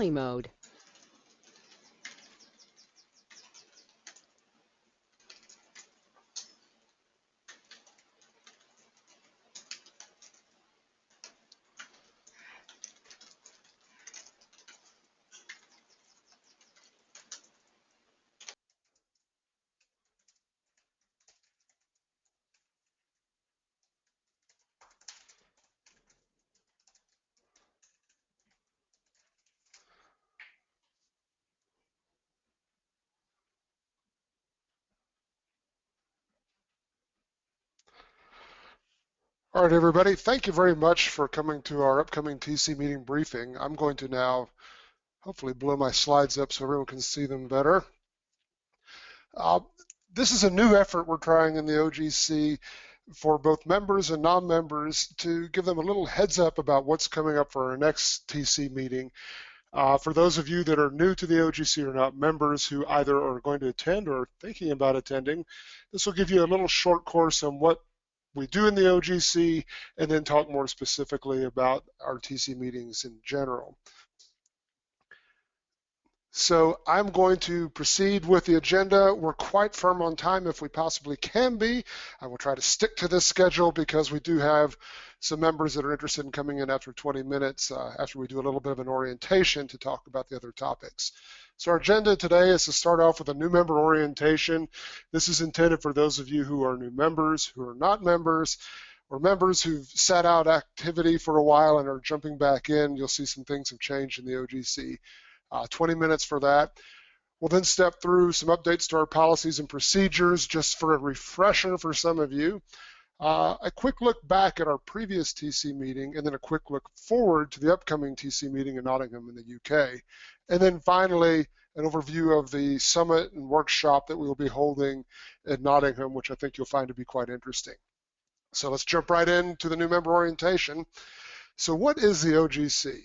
only mode. All right, everybody, thank you very much for coming to our upcoming TC meeting briefing. I'm going to now hopefully blow my slides up so everyone can see them better. This is a new effort we're trying in the OGC for both members and non-members to give them a little heads up about what's coming up for our next TC meeting. For those of you that are new to the OGC or not members who either are going to attend or thinking about attending, this will give you a little short course on what we do in the OGC and then talk more specifically about our TC meetings in general. So I'm going to proceed with the agenda. We're quite firm on time if we possibly can be. I will try to stick to this schedule because we do have some members that are interested in coming in after 20 minutes after we do a little bit of an orientation to talk about the other topics. So our agenda today is to start off with a new member orientation. This is intended for those of you who are new members, who are not members, or members who've sat out activity for a while and are jumping back in. You'll see some things have changed in the OGC. 20 minutes for that. We'll then step through some updates to our policies and procedures just for a refresher for some of you. A quick look back at our previous TC meeting and then a quick look forward to the upcoming TC meeting in Nottingham in the UK. And then finally, an overview of the summit and workshop that we will be holding in Nottingham, which I think you'll find to be quite interesting. So let's jump right into the new member orientation. So what is the OGC?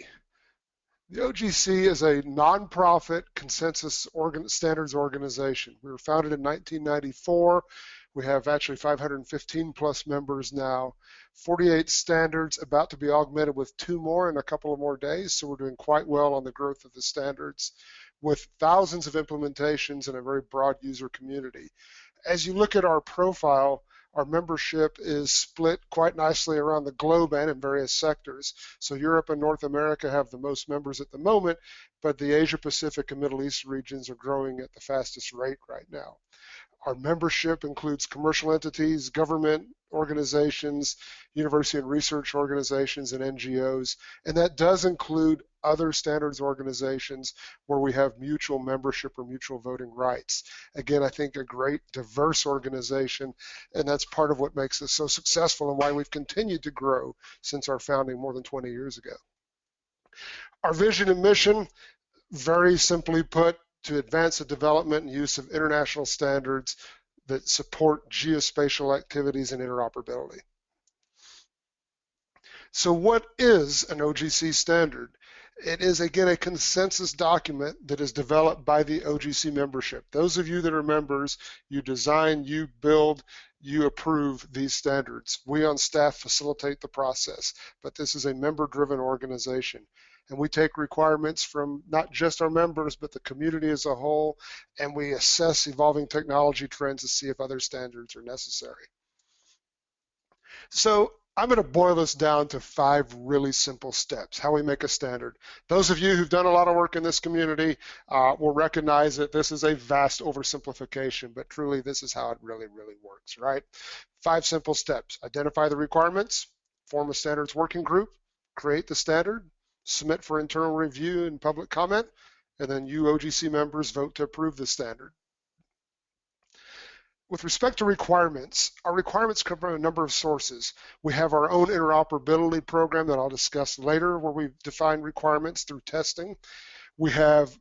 The OGC is a nonprofit consensus standards organization. We were founded in 1994. We have actually 515 plus members now, 48 standards, about to be augmented with 2 more in a couple of more days. So we're doing quite well on the growth of the standards with thousands of implementations and a very broad user community. As you look at our profile, our membership is split quite nicely around the globe and in various sectors. So Europe and North America have the most members at the moment, but the Asia Pacific and Middle East regions are growing at the fastest rate right now. Our membership includes commercial entities, government organizations, university and research organizations, and NGOs, and that does include other standards organizations where we have mutual membership or mutual voting rights. Again, I think a great diverse organization, and that's part of what makes us so successful and why we've continued to grow since our founding more than 20 years ago. Our vision and mission, very simply put, to advance the development and use of international standards that support geospatial activities and interoperability. So what is an OGC standard? It is, again, a consensus document that is developed by the OGC membership. Those of you that are members, you design, you build, you approve these standards. We on staff facilitate the process, but this is a member-driven organization. And we take requirements from not just our members, but the community as a whole, and we assess evolving technology trends to see if other standards are necessary. So I'm going to boil this down to 5 really simple steps, how we make a standard. Those of you who've done a lot of work in this community will recognize that this is a vast oversimplification, but truly this is how it really works, right? 5 simple steps. Identify the requirements, form a standards working group, create the standard, submit for internal review and public comment, and then you OGC members vote to approve the standard. With respect to requirements, our requirements come from a number of sources. We have our own interoperability program that I'll discuss later, where we define requirements through testing. We have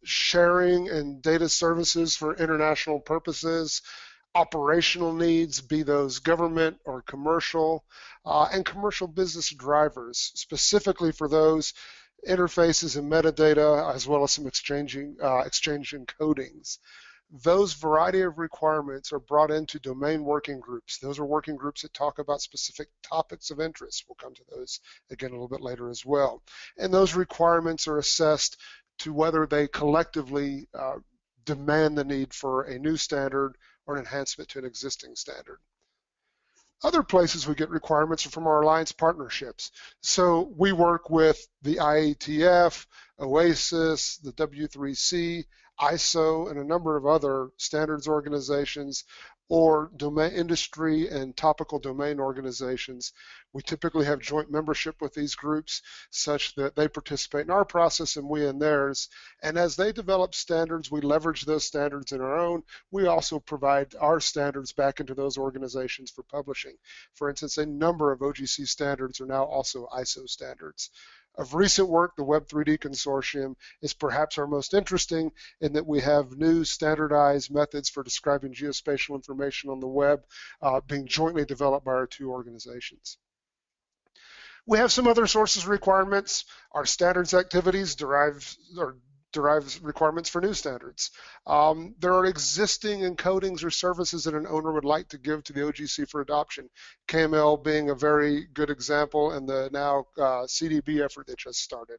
sharing and data services for international purposes, operational needs, be those government or commercial, and commercial business drivers, specifically for those interfaces and metadata, as well as some exchange encodings. Those variety of requirements are brought into domain working groups. Those are working groups that talk about specific topics of interest. We'll come to those again a little bit later as well. And those requirements are assessed to whether they collectively demand the need for a new standard or an enhancement to an existing standard. Other places we get requirements are from our alliance partnerships. So we work with the IATF, OASIS, the W3C, ISO, and a number of other standards organizations or domain industry and topical domain organizations. We typically have joint membership with these groups such that they participate in our process and we in theirs. And as they develop standards, we leverage those standards in our own. We also provide our standards back into those organizations for publishing. For instance, a number of OGC standards are now also ISO standards. Of recent work, the Web3D Consortium is perhaps our most interesting in that we have new standardized methods for describing geospatial information on the web being jointly developed by our two organizations. We have some other sources of requirements. Our standards activities derives requirements for new standards. There are existing encodings or services that an owner would like to give to the OGC for adoption, KML being a very good example, and the now CDB effort that just started.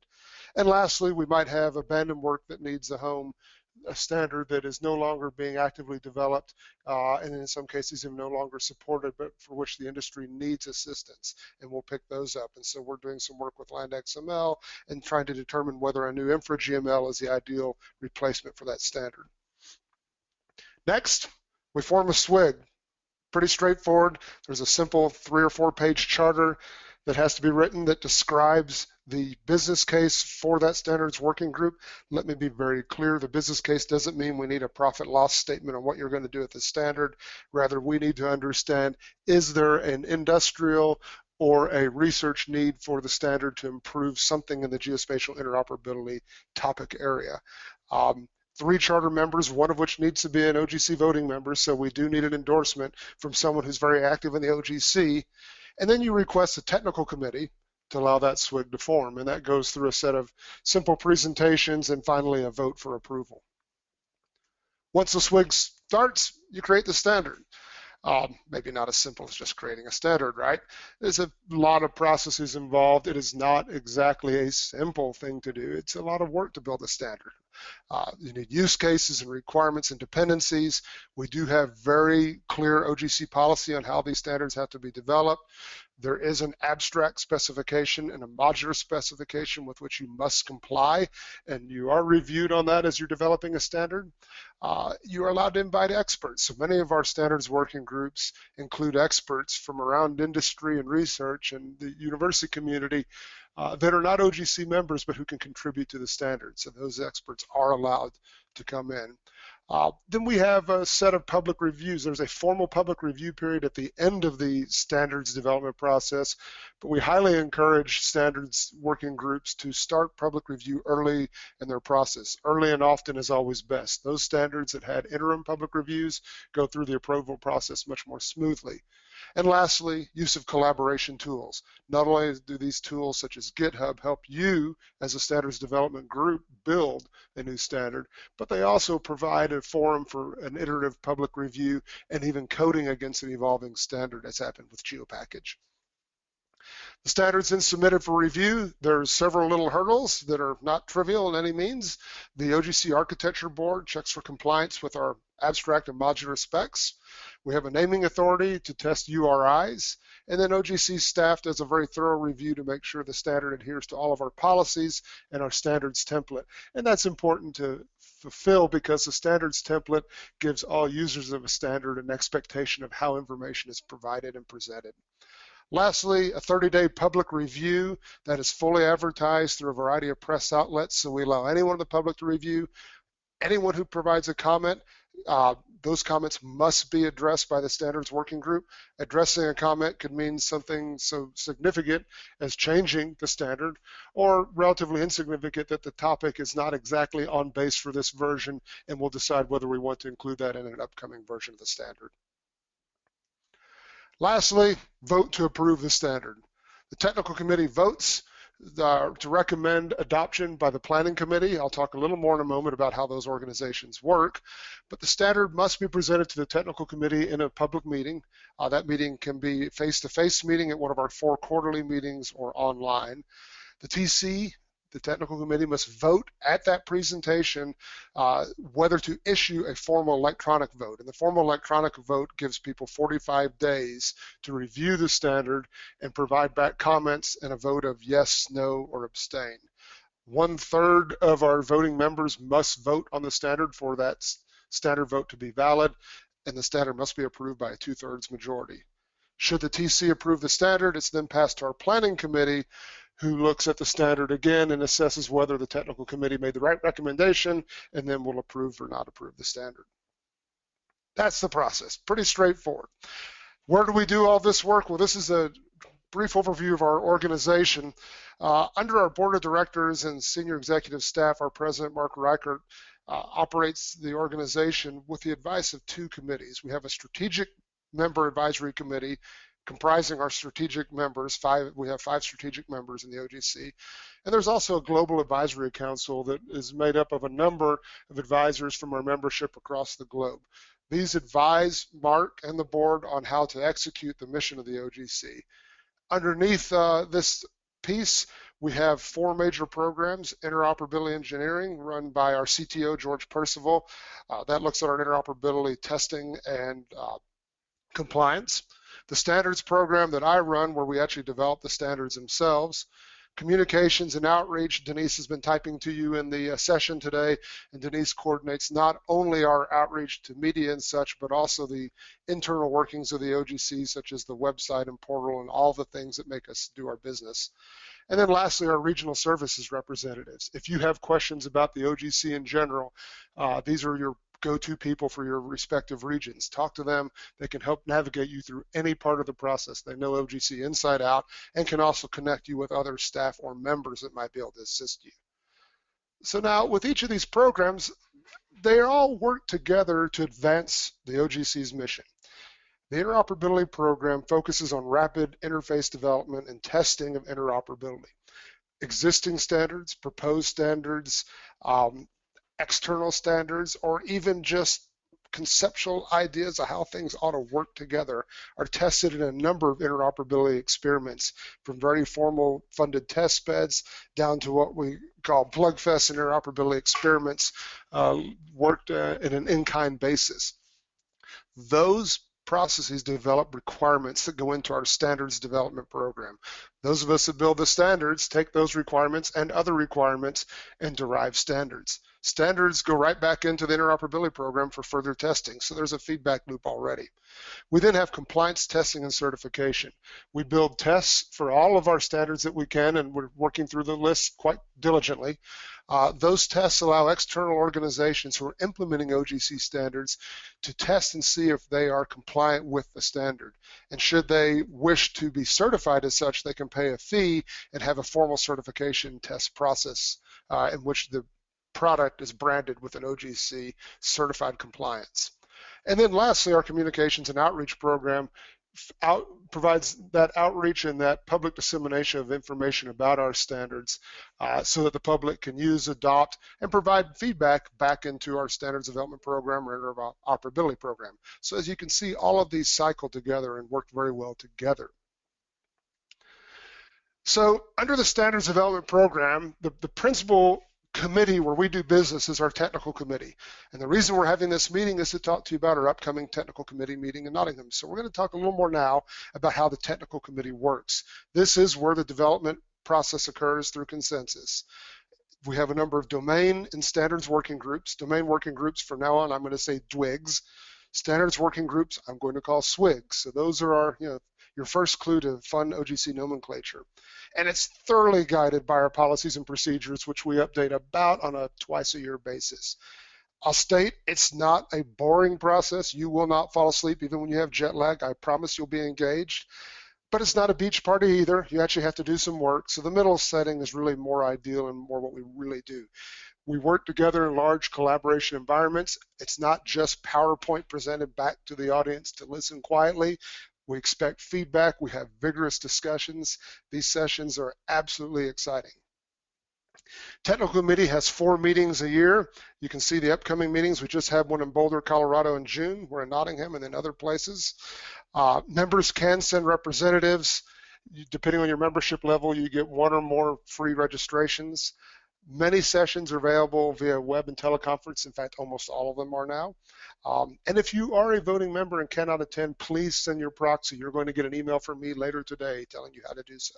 And lastly, we might have abandoned work that needs a home, a standard that is no longer being actively developed, and in some cases even no longer supported, but for which the industry needs assistance, and we'll pick those up. And so we're doing some work with LandXML and trying to determine whether a new InfraGML is the ideal replacement for that standard. Next, we form a SWIG. Pretty straightforward. There's a simple 3 or 4 page charter that has to be written that describes the business case for that standards working group. Let me be very clear, the business case doesn't mean we need a profit loss statement on what you're going to do with the standard. Rather, we need to understand, is there an industrial or a research need for the standard to improve something in the geospatial interoperability topic area? 3 charter members, one of which needs to be an OGC voting member, so we do need an endorsement from someone who's very active in the OGC. And then you request a technical committee to allow that SWIG to form, and that goes through a set of simple presentations and finally a vote for approval. Once the SWIG starts, you create the standard. Maybe not as simple as just creating a standard, right? There's a lot of processes involved. It is not exactly a simple thing to do. It's a lot of work to build a standard. You need use cases and requirements and dependencies. We do have very clear OGC policy on how these standards have to be developed. There is an abstract specification and a modular specification with which you must comply, and you are reviewed on that as you're developing a standard. You are allowed to invite experts. So many of our standards working groups include experts from around industry and research and the university community that are not OGC members but who can contribute to the standards, and those experts are allowed to come in. Then we have a set of public reviews. There's a formal public review period at the end of the standards development process, but we highly encourage standards working groups to start public review early in their process. Early and often is always best. Those standards that had interim public reviews go through the approval process much more smoothly. And lastly, use of collaboration tools. Not only do these tools such as GitHub help you as a standards development group build a new standard, but they also provide a forum for an iterative public review and even coding against an evolving standard, as happened with GeoPackage. The standard's then submitted for review. There's several little hurdles that are not trivial in any means. The OGC Architecture Board checks for compliance with our abstract and modular specs. We have a naming authority to test URIs, and then OGC staff does a very thorough review to make sure the standard adheres to all of our policies and our standards template. And that's important to fulfill because the standards template gives all users of a standard an expectation of how information is provided and presented. Lastly, a 30-day public review that is fully advertised through a variety of press outlets, so we allow anyone in the public to review. Anyone who provides a comment, those comments must be addressed by the standards working group. Addressing a comment could mean something so significant as changing the standard, or relatively insignificant that the topic is not exactly on base for this version, and we'll decide whether we want to include that in an upcoming version of the standard. Lastly, vote to approve the standard. The technical committee votes to recommend adoption by the planning committee. I'll talk a little more in a moment about how those organizations work, but the standard must be presented to the technical committee in a public meeting. That meeting can be face-to-face meeting at one of our 4 quarterly meetings or online. The TC The technical committee must vote at that presentation whether to issue a formal electronic vote. And the formal electronic vote gives people 45 days to review the standard and provide back comments and a vote of yes, no, or abstain. 1/3 of our voting members must vote on the standard for that standard vote to be valid, and the standard must be approved by a 2/3 majority. Should the TC approve the standard, it's then passed to our planning committee, who looks at the standard again and assesses whether the technical committee made the right recommendation, and then will approve or not approve the standard. That's the process, pretty straightforward. Where do we do all this work? Well, this is a brief overview of our organization. Under our board of directors and senior executive staff, our president, Mark Reichert, operates the organization with the advice of 2 committees. We have a strategic member advisory committee comprising our strategic members. We have 5 strategic members in the OGC. And there's also a global advisory council that is made up of a number of advisors from our membership across the globe. These advise Mark and the board on how to execute the mission of the OGC. Underneath this piece, we have 4 major programs. Interoperability engineering, run by our CTO, George Percival. That looks at our interoperability testing and compliance. The standards program that I run, where we actually develop the standards themselves. Communications and outreach, Denise has been typing to you in the session today, and Denise coordinates not only our outreach to media and such, but also the internal workings of the OGC, such as the website and portal and all the things that make us do our business. And then lastly, our regional services representatives. If you have questions about the OGC in general, these are your go-to people for your respective regions. Talk to them. They can help navigate you through any part of the process. They know OGC inside out and can also connect you with other staff or members that might be able to assist you. So now with each of these programs, they all work together to advance the OGC's mission. The interoperability program focuses on rapid interface development and testing of interoperability. Existing standards, proposed standards, external standards, or even just conceptual ideas of how things ought to work together are tested in a number of interoperability experiments, from very formal funded test beds down to what we call plugfest and interoperability experiments worked in an in-kind basis. Those processes develop requirements that go into our standards development program. Those of us that build the standards take those requirements and other requirements and derive standards. Standards go right back into the interoperability program for further testing, so there's a feedback loop already. We then have compliance testing and certification. We build tests for all of our standards that we can, and we're working through the list quite diligently. Those tests allow external organizations who are implementing OGC standards to test and see if they are compliant with the standard. And should they wish to be certified as such, they can pay a fee and have a formal certification test process in which the product is branded with an OGC certified compliance. And then lastly, our communications and outreach program provides that outreach and that public dissemination of information about our standards so that the public can use, adopt, and provide feedback back into our standards development program or interoperability program. So as you can see, all of these cycle together and work very well together. So under the standards development program, the principal committee where we do business is our technical committee. And the reason we're having this meeting is to talk to you about our upcoming technical committee meeting in Nottingham. So we're going to talk a little more now about how the technical committee works. This is where the development process occurs through consensus. We have a number of domain and standards working groups. Domain working groups, from now on, I'm going to say DWGS. Standards working groups, I'm going to call SWIGs. So those are our, your first clue to fun OGC nomenclature. And it's thoroughly guided by our policies and procedures, which we update about on a twice-a-year basis. I'll state it's not a boring process. You will not fall asleep even when you have jet lag. I promise you'll be engaged. But it's not a beach party either. You actually have to do some work. So the middle setting is really more ideal and more what we really do. We work together in large collaboration environments. It's not just PowerPoint presented back to the audience to listen quietly. We expect feedback. We have vigorous discussions. These sessions are absolutely exciting. Technical Committee has 4 meetings a year. You can see the upcoming meetings. We just had one in Boulder, Colorado in June. We're in Nottingham and then other places. Members can send representatives. Depending on your membership level, you get one or more free registrations. Many sessions are available via web and teleconference. In fact, almost all of them are now. And if you are a voting member and cannot attend, please send your proxy. You're going to get an email from me later today telling you how to do so.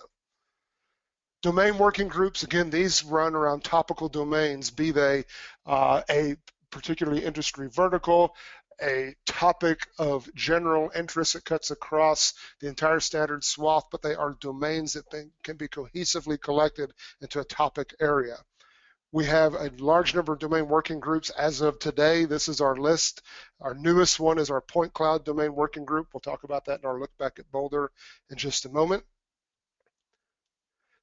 Domain working groups, again, these run around topical domains, be they a particularly industry vertical, a topic of general interest that cuts across the entire standard swath, but they are domains that can be cohesively collected into a topic area. We have a large number of domain working groups as of today. This is our list. Our newest one is our Point Cloud domain working group. We'll talk about that in our look back at Boulder in just a moment.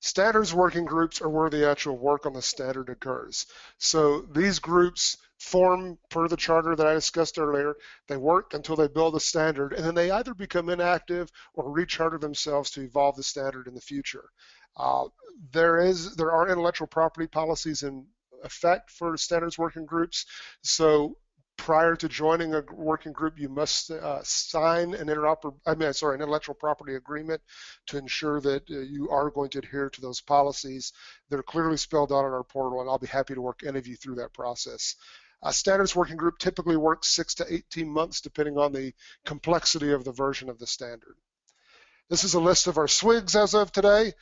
Standards working groups are where the actual work on the standard occurs. So these groups form per the charter that I discussed earlier. They work until they build a standard, and then they either become inactive or recharter themselves to evolve the standard in the future. There are intellectual property policies in effect for standards working groups. So prior to joining a working group, you must sign an intellectual property agreement to ensure that you are going to adhere to those policies. They're clearly spelled out on our portal, and I'll be happy to work any of you through that process. A standards working group typically works 6 to 18 months, depending on the complexity of the version of the standard. This is a list of our SWIGs as of today.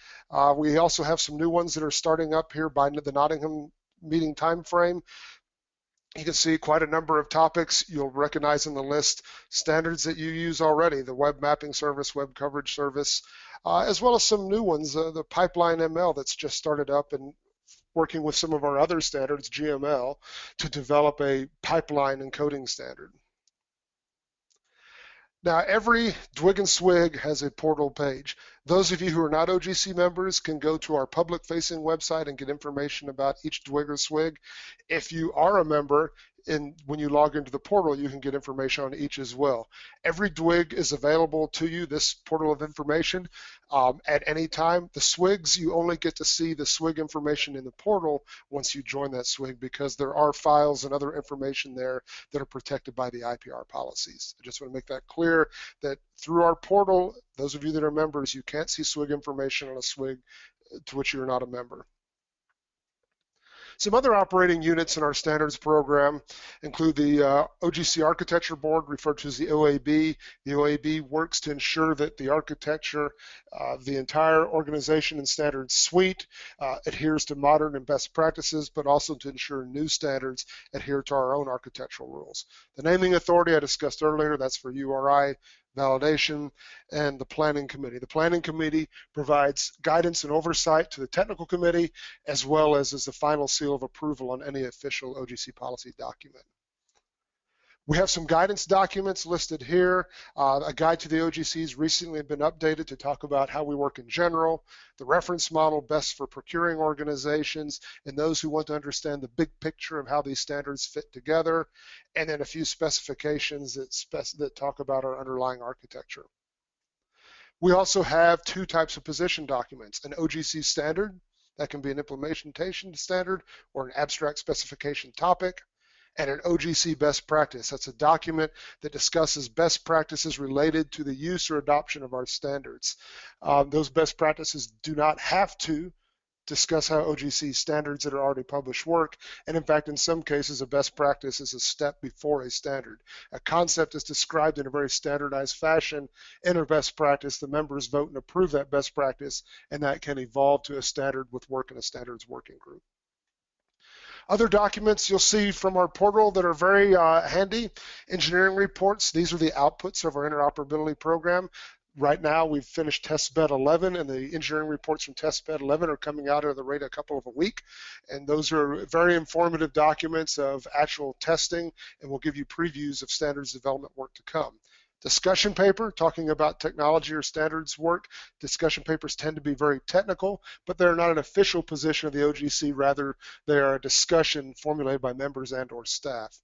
We also have some new ones that are starting up here by the Nottingham meeting timeframe. You can see quite a number of topics. You'll recognize in the list standards that you use already, the web mapping service, web coverage service, as well as some new ones, the pipeline ML that's just started up, and working with some of our other standards, GML, to develop a pipeline encoding standard. Now, every DWG and SWIG has a portal page. Those of you who are not OGC members can go to our public-facing website and get information about each DWG or SWIG. If you are a member, when you log into the portal, you can get information on each as well. Every DWG is available to you, this portal of information, at any time. The SWIGs, you only get to see the SWIG information in the portal once you join that SWIG, because there are files and other information there that are protected by the IPR policies. I just want to make that clear that through our portal, those of you that are members, you can't see SWIG information on a SWIG to which you're not a member. Some other operating units in our standards program include the OGC Architecture Board, referred to as the OAB. The OAB works to ensure that the architecture, the entire organization and standards suite adheres to modern and best practices, but also to ensure new standards adhere to our own architectural rules. The naming authority I discussed earlier, that's for URI validation, and the planning committee. The planning committee provides guidance and oversight to the technical committee, as well as the final seal of approval on any official OGC policy document. We have some guidance documents listed here. A guide to the OGCs recently been updated to talk about how we work in general, the reference model best for procuring organizations, and those who want to understand the big picture of how these standards fit together, and then a few specifications that talk about our underlying architecture. We also have two types of position documents: an OGC standard, that can be an implementation standard or an abstract specification topic, and an OGC best practice. That's a document that discusses best practices related to the use or adoption of our standards. Those best practices do not have to discuss how OGC standards that are already published work, and in fact, in some cases, a best practice is a step before a standard. A concept is described in a very standardized fashion in a best practice. The members vote and approve that best practice, and that can evolve to a standard with work in a standards working group. Other documents you'll see from our portal that are very handy: engineering reports. These are the outputs of our interoperability program. Right now, we've finished Testbed 11, and the engineering reports from Testbed 11 are coming out at the rate of a couple of a week. And those are very informative documents of actual testing, and will give you previews of standards development work to come. Discussion paper, talking about technology or standards work. Discussion papers tend to be very technical, but they're not an official position of the OGC. Rather, they are a discussion formulated by members and or staff.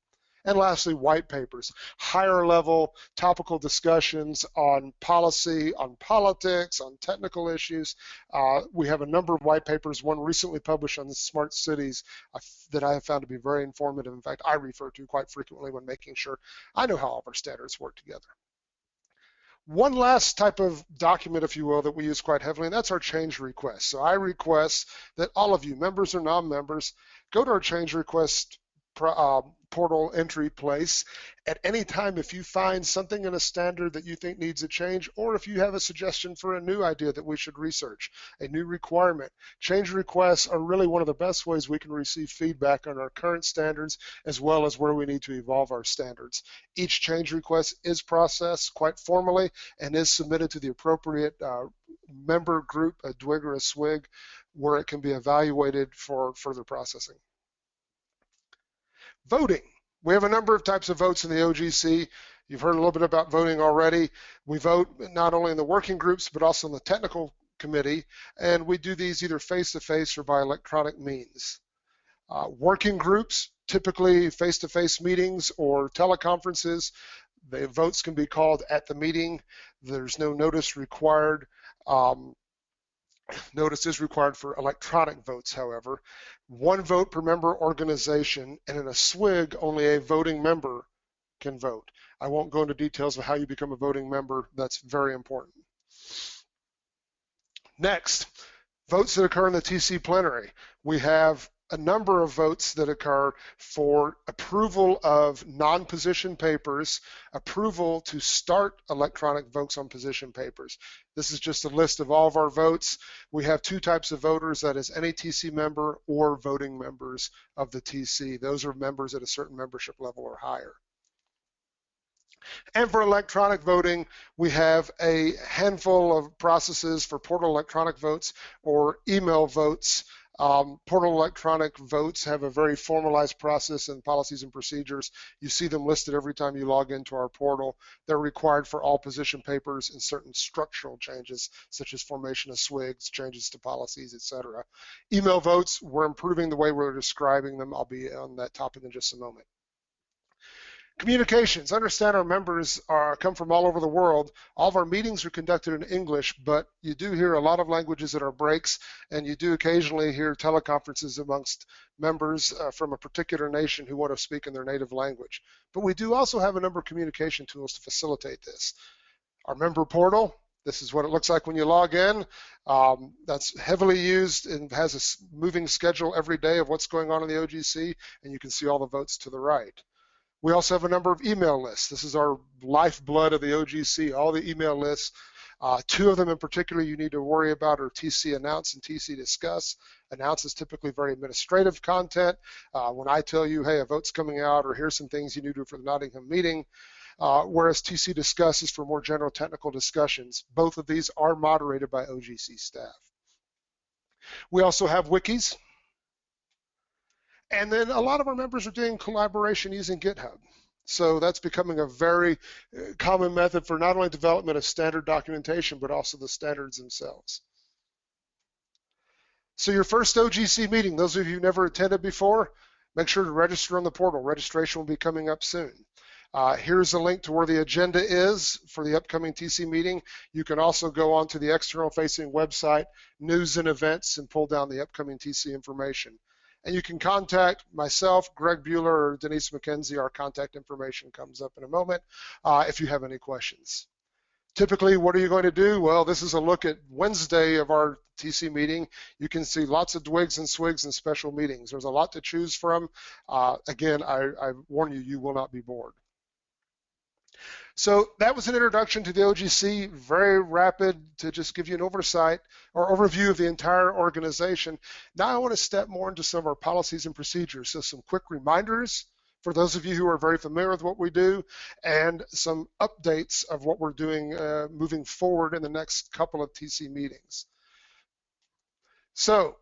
And lastly, white papers, higher level topical discussions on policy, on politics, on technical issues. We have a number of white papers, one recently published on the smart cities that I have found to be very informative. In fact, I refer to quite frequently when making sure I know how all of our standards work together. One last type of document, if you will, that we use quite heavily, and that's our change request. So I request that all of you, members or non-members, go to our change request portal entry place at any time if you find something in a standard that you think needs a change, or if you have a suggestion for a new idea that we should research, a new requirement. Change requests are really one of the best ways we can receive feedback on our current standards as well as where we need to evolve our standards. Each change request is processed quite formally and is submitted to the appropriate member group, a DWG or a SWIG, where it can be evaluated for further processing. Voting. We have a number of types of votes in the OGC. You've heard a little bit about voting already. We vote not only in the working groups, but also in the technical committee, and we do these either face-to-face or by electronic means. Working groups, typically face-to-face meetings or teleconferences. The votes can be called at the meeting. There's no notice required. Notice is required for electronic votes, however. One vote per member organization, and in a SWIG, only a voting member can vote. I won't go into details of how you become a voting member. That's very important. Next, votes that occur in the TC plenary. We have a number of votes that occur for approval of non-position papers, approval to start electronic votes on position papers. This is just a list of all of our votes. We have two types of voters, that is any TC member or voting members of the TC. Those are members at a certain membership level or higher. And for electronic voting, we have a handful of processes for portal electronic votes or email votes. Portal electronic votes have a very formalized process and policies and procedures. You see them listed every time you log into our portal. They're required for all position papers and certain structural changes, such as formation of SWIGs, changes to policies, etc. Email votes, we're improving the way we're describing them. I'll be on that topic in just a moment. Communications. Understand our members come from all over the world. All of our meetings are conducted in English, but you do hear a lot of languages at our breaks, and you do occasionally hear teleconferences amongst members from a particular nation who want to speak in their native language. But we do also have a number of communication tools to facilitate this. Our member portal, this is what it looks like when you log in. That's heavily used and has a moving schedule every day of what's going on in the OGC, and you can see all the votes to the right. We also have a number of email lists. This is our lifeblood of the OGC, all the email lists. Two of them in particular you need to worry about are TC Announce and TC Discuss. Announce is typically very administrative content. When I tell you, hey, a vote's coming out, or here's some things you need to do for the Nottingham meeting, whereas TC Discuss is for more general technical discussions. Both of these are moderated by OGC staff. We also have wikis. And then a lot of our members are doing collaboration using GitHub. So that's becoming a very common method for not only development of standard documentation, but also the standards themselves. So your first OGC meeting, those of you who never attended before, make sure to register on the portal. Registration will be coming up soon. Here's a link to where the agenda is for the upcoming TC meeting. You can also go onto the external facing website, news and events, and pull down the upcoming TC information. And you can contact myself, Greg Bueller, or Denise McKenzie. Our contact information comes up in a moment if you have any questions. Typically, what are you going to do? Well, this is a look at Wednesday of our TC meeting. You can see lots of DWGs and SWIGs and special meetings. There's a lot to choose from. Again, I warn you, you will not be bored. So that was an introduction to the OGC, very rapid to just give you an oversight or overview of the entire organization. Now I want to step more into some of our policies and procedures. So some quick reminders for those of you who are very familiar with what we do, and some updates of what we're doing moving forward in the next couple of TC meetings. So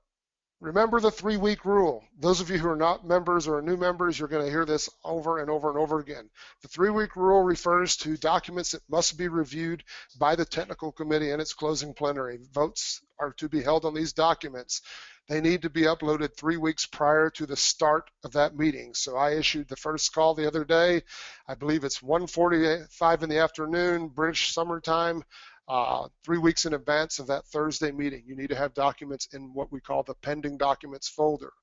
remember the 3-week rule. Those of you who are not members or are new members, you're going to hear this over and over and over again. The 3-week rule refers to documents that must be reviewed by the technical committee in its closing plenary. Votes are to be held on these documents. They need to be uploaded 3 weeks prior to the start of that meeting. So I issued the first call the other day. I believe it's 1:45 in the afternoon, British summertime. 3 weeks in advance of that Thursday meeting. You need to have documents in what we call the pending documents folder.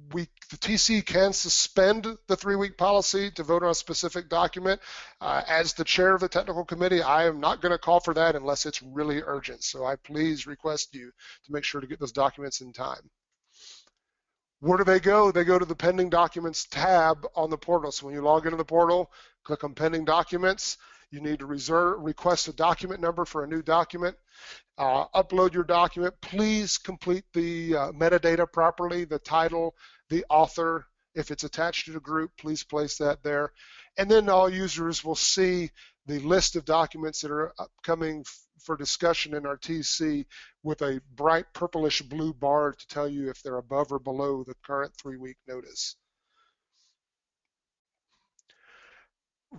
the TC can suspend the 3-week policy to vote on a specific document. As the chair of the technical committee, I am not going to call for that unless it's really urgent. So I please request you to make sure to get those documents in time. Where do they go? They go to the Pending Documents tab on the portal. So when you log into the portal, click on Pending Documents. You need to request a document number for a new document. Upload your document. Please complete the metadata properly, the title, the author. If it's attached to a group, please place that there. And then all users will see the list of documents that are upcoming for discussion in our TC with a bright purplish blue bar to tell you if they're above or below the current 3-week notice.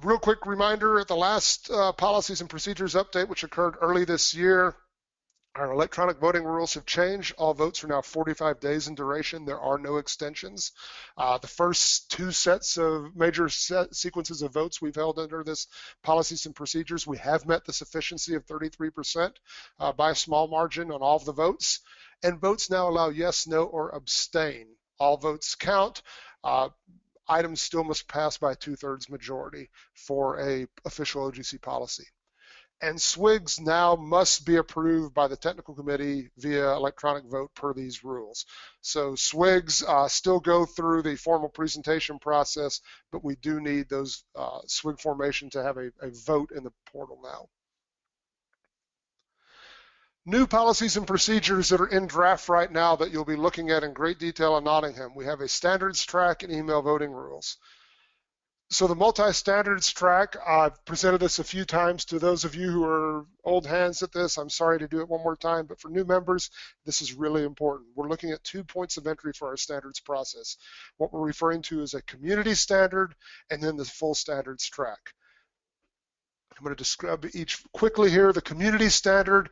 Real quick reminder, at the last policies and procedures update, which occurred early this year, our electronic voting rules have changed. All votes are now 45 days in duration. There are no extensions. The first 2 sets of major sequences of votes we've held under this policies and procedures, we have met the sufficiency of 33% by a small margin on all of the votes. And votes now allow yes, no, or abstain. All votes count. Items still must pass by a 2/3 majority for a official OGC policy. And SWIGs now must be approved by the technical committee via electronic vote per these rules. So SWIGs still go through the formal presentation process, but we do need those SWIG formation to have a vote in the portal now. New policies and procedures that are in draft right now that you'll be looking at in great detail in Nottingham. We have a standards track and email voting rules. So the multi-standards track, I've presented this a few times to those of you who are old hands at this. I'm sorry to do it one more time, but for new members, this is really important. We're looking at 2 points of entry for our standards process. What we're referring to is a community standard and then the full standards track. I'm going to describe each quickly here. The community standard,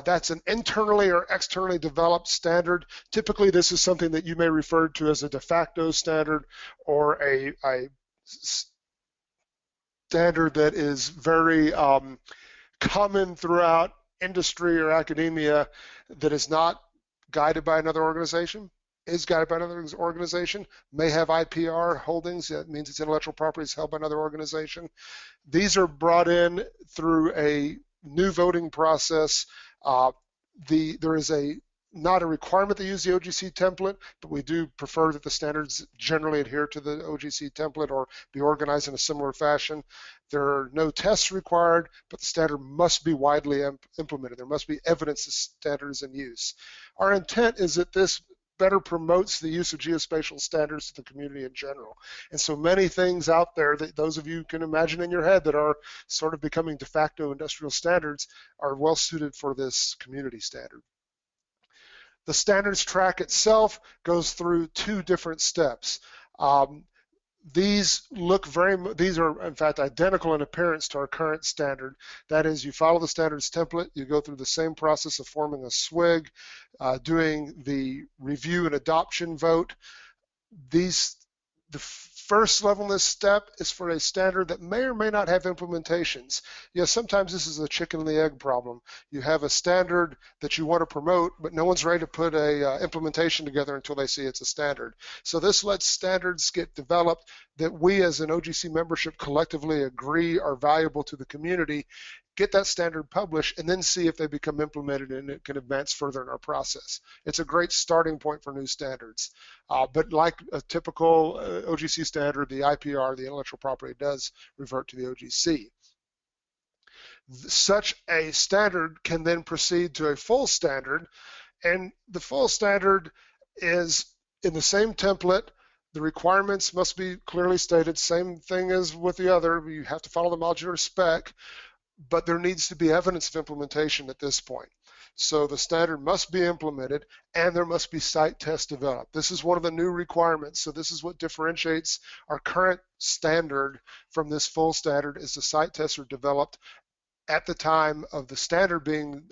that's an internally or externally developed standard. Typically, this is something that you may refer to as a de facto standard or a standard that is very common throughout industry or academia that is not guided by another organization, is guided by another organization, may have IPR holdings. That means its intellectual property is held by another organization. These are brought in through a new voting process. There is not a requirement to use the OGC template, but we do prefer that the standards generally adhere to the OGC template or be organized in a similar fashion. There are no tests required, but the standard must be widely implemented. There must be evidence the standard is in use. Our intent is that this better promotes the use of geospatial standards to the community in general. And so many things out there that those of you can imagine in your head that are sort of becoming de facto industrial standards are well suited for this community standard. The standards track itself goes through 2 different steps. These are in fact identical in appearance to our current standard. That is, you follow the standards template, you go through the same process of forming a SWIG, doing the review and adoption vote. The first level in this step is for a standard that may or may not have implementations. Yes, sometimes this is a chicken and the egg problem. You have a standard that you want to promote, but no one's ready to put a implementation together until they see it's a standard. So this lets standards get developed that we as an OGC membership collectively agree are valuable to the community, get that standard published, and then see if they become implemented and it can advance further in our process. It's a great starting point for new standards. But like a typical OGC standard, the IPR, the intellectual property, does revert to the OGC. Such a standard can then proceed to a full standard, and the full standard is in the same template. The requirements must be clearly stated, same thing as with the other. You have to follow the modular spec, but there needs to be evidence of implementation at this point. So the standard must be implemented and there must be site tests developed. This is one of the new requirements. So this is what differentiates our current standard from this full standard is the site tests are developed at the time of the standard being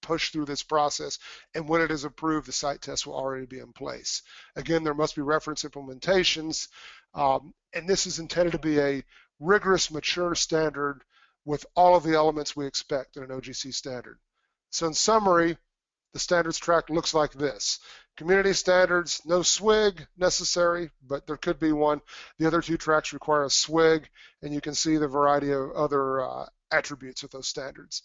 pushed through this process, and when it is approved, the site test will already be in place. Again, there must be reference implementations, and this is intended to be a rigorous, mature standard with all of the elements we expect in an OGC standard. So in summary, the standards track looks like this. Community standards, no SWIG necessary, but there could be one. The other two tracks require a SWIG, and you can see the variety of other attributes of those standards.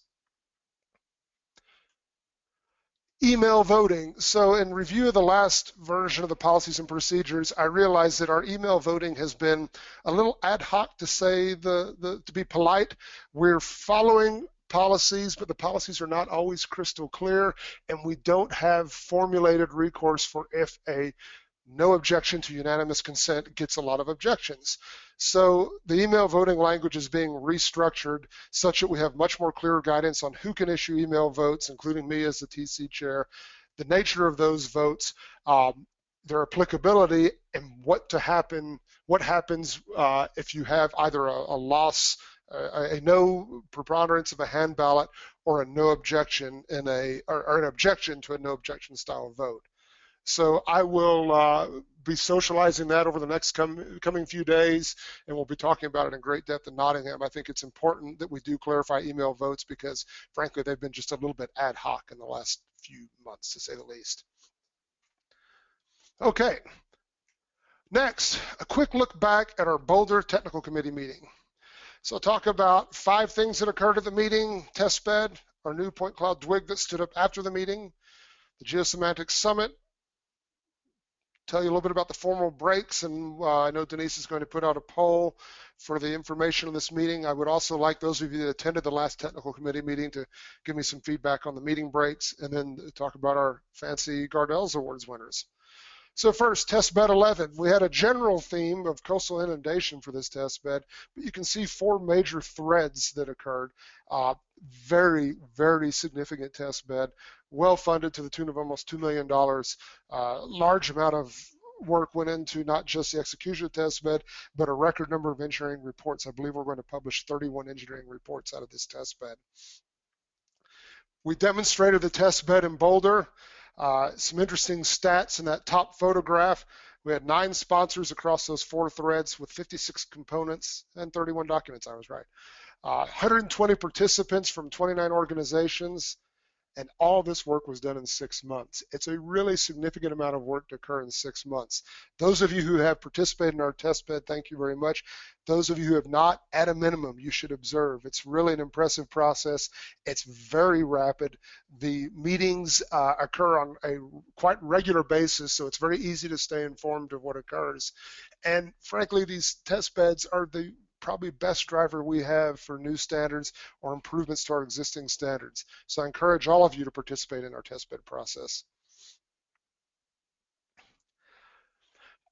Email voting. So in review of the last version of the policies and procedures, I realized that our email voting has been a little ad hoc, to say to be polite. We're following policies, but the policies are not always crystal clear, and we don't have formulated recourse for if a no objection to unanimous consent gets a lot of objections. So the email voting language is being restructured such that we have much more clear guidance on who can issue email votes, including me as the TC chair, the nature of those votes, their applicability, and what happens if you have either a loss, a no preponderance of a hand ballot, or a no objection or an objection to a no objection style vote. So I will be socializing that over the next coming few days, and we'll be talking about it in great depth in Nottingham. I think it's important that we do clarify email votes because, frankly, they've been just a little bit ad hoc in the last few months, to say the least. Okay. Next, a quick look back at our Boulder Technical Committee meeting. So I'll talk about 5 things that occurred at the meeting: Testbed, our new point cloud DWG that stood up after the meeting, the Geosemantics Summit, tell you a little bit about the formal breaks, and I know Denise is going to put out a poll for the information on this meeting. I would also like those of you that attended the last technical committee meeting to give me some feedback on the meeting breaks, and then talk about our fancy Gardell's Awards winners. So first, Testbed 11. We had a general theme of coastal inundation for this testbed, but you can see 4 major threads that occurred. Very, very significant testbed, well funded to the tune of almost $2 million. Large amount of work went into not just the execution of testbed, but a record number of engineering reports. I believe we're going to publish 31 engineering reports out of this testbed. We demonstrated the testbed in Boulder. Some interesting stats in that top photograph. We had 9 sponsors across those 4 threads with 56 components and 31 documents. I was right. 120 participants from 29 organizations, and all this work was done in 6 months. It's a really significant amount of work to occur in 6 months. Those of you who have participated in our testbed, thank you very much. Those of you who have not, at a minimum, you should observe. It's really an impressive process. It's very rapid. The meetings occur on a quite regular basis, so it's very easy to stay informed of what occurs. And frankly, these testbeds are the probably best driver we have for new standards or improvements to our existing standards. So I encourage all of you to participate in our testbed process.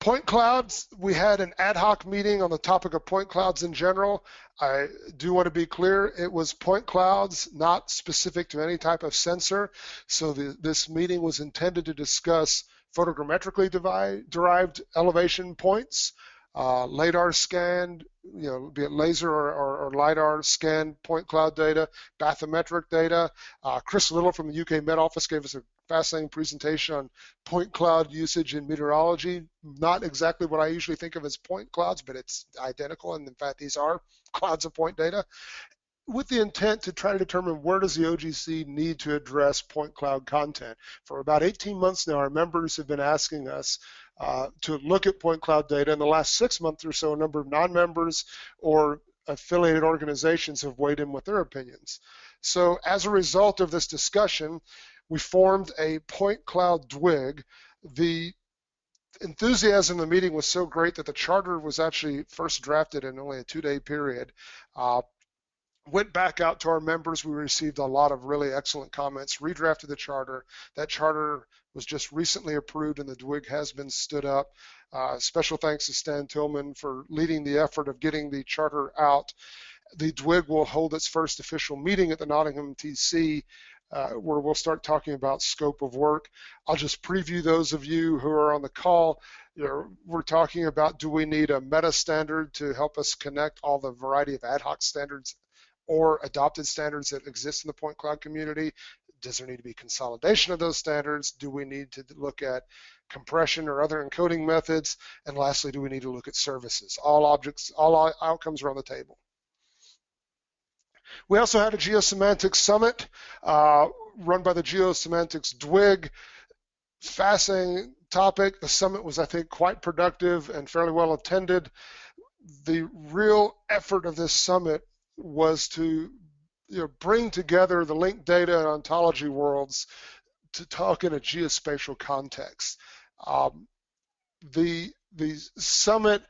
Point clouds, we had an ad hoc meeting on the topic of point clouds in general. I do want to be clear, it was point clouds, not specific to any type of sensor. So this meeting was intended to discuss photogrammetrically derived elevation points, LiDAR scanned, be it laser or LiDAR scanned point cloud data, bathymetric data. Chris Little from the UK Met Office gave us a fascinating presentation on point cloud usage in meteorology. Not exactly what I usually think of as point clouds, but it's identical, and in fact these are clouds of point data, with the intent to try to determine where does the OGC need to address point cloud content. For about 18 months now, our members have been asking us to look at point cloud data. In the last 6 months or so, a number of non-members or affiliated organizations have weighed in with their opinions. So as a result of this discussion, we formed a point cloud DWG. The enthusiasm in the meeting was so great that the charter was actually first drafted in only a 2-day period. Went back out to our members. We received a lot of really excellent comments, redrafted the charter. That charter was just recently approved and the DWG has been stood up. Special thanks to Stan Tillman for leading the effort of getting the charter out. The DWG will hold its first official meeting at the Nottingham TC where we'll start talking about scope of work. I'll just preview those of you who are on the call. We're talking about, do we need a meta standard to help us connect all the variety of ad hoc standards or adopted standards that exist in the point cloud community? Does there need to be consolidation of those standards? Do we need to look at compression or other encoding methods? And lastly, do we need to look at services? All outcomes are on the table. We also had a Geosemantics Summit run by the Geosemantics DWG. Fascinating topic. The summit was, I think, quite productive and fairly well attended. The real effort of this summit was to bring together the linked data and ontology worlds to talk in a geospatial context. The summit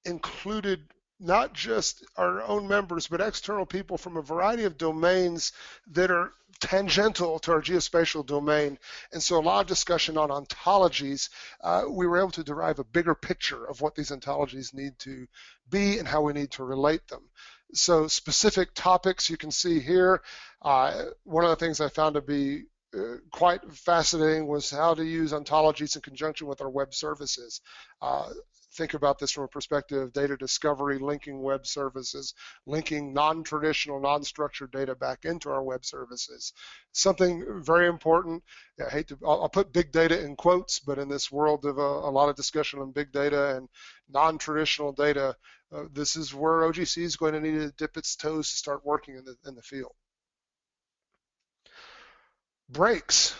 included not just our own members, but external people from a variety of domains that are tangential to our geospatial domain. And so a lot of discussion on ontologies. We were able to derive a bigger picture of what these ontologies need to be and how we need to relate them. So specific topics you can see here. One of the things I found to be quite fascinating was how to use ontologies in conjunction with our web services. Think about this from a perspective of data discovery, linking web services, linking non-traditional, non-structured data back into our web services. Something very important. I'll put big data in quotes, but in this world of a lot of discussion on big data and non-traditional data, this is where OGC is going to need to dip its toes to start working in the field. Breaks.